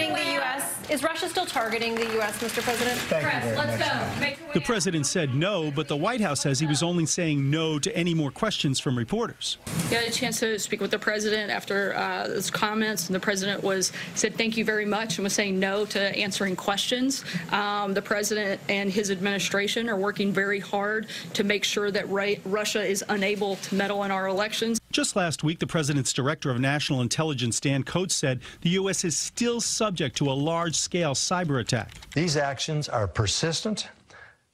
targeting the U.S.? Is Russia still targeting the U.S., Mr. President? Press, let's go. The president said no, but the White House says he was only saying no to any more questions from reporters. I had a chance to speak with the president after his comments, and the president said thank you very much and was saying no to answering questions. The president and his administration are working very hard to make sure that Russia is unable to meddle in our elections. Just last week, the president's director of national intelligence, Dan Coates, said the U.S. is still subject to a large-scale cyber attack. These actions are persistent,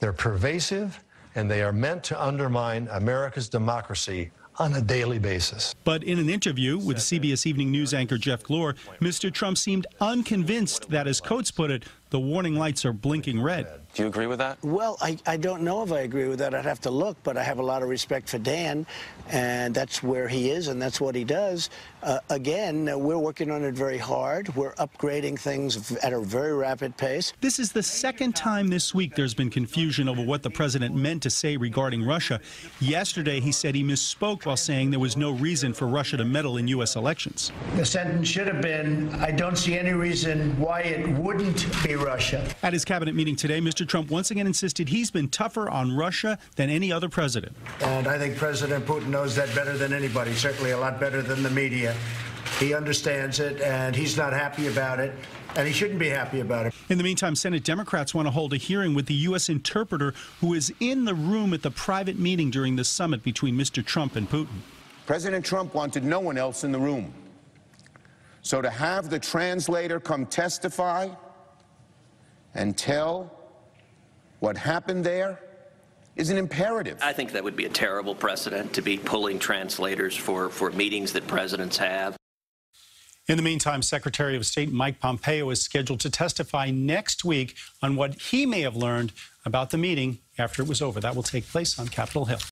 they're pervasive, and they are meant to undermine America's democracy on a daily basis. But in an interview with CBS Evening News anchor Jeff Glor, Mr. Trump seemed unconvinced that, as Coates put it, the warning lights are blinking red. Do you agree with that? Well, I don't know if I agree with that. I'd have to look, but I have a lot of respect for Dan, and that's where he is, and that's what he does. Again, we're working on it very hard. We're upgrading things at a very rapid pace. This is the second time this week there's been confusion over what the president meant to say regarding Russia. Yesterday, he said he misspoke while saying there was no reason for Russia to meddle in U.S. elections. The sentence should have been, I don't see any reason why it wouldn't be Russia. At his cabinet meeting today, Mr. Trump once again insisted he's been tougher on Russia than any other president. And I think President Putin knows that better than anybody, certainly a lot better than the media. He understands it, and he's not happy about it, and he shouldn't be happy about it. In the meantime, Senate Democrats want to hold a hearing with the U.S. interpreter who is in the room at the private meeting during the summit between Mr. Trump and Putin. President Trump wanted no one else in the room. So to have the translator come testify and tell what happened there is an imperative. I think that would be a terrible precedent to be pulling translators for meetings that presidents have. In the meantime, Secretary of State Mike Pompeo is scheduled to testify next week on what he may have learned about the meeting after it was over. That will take place on Capitol Hill.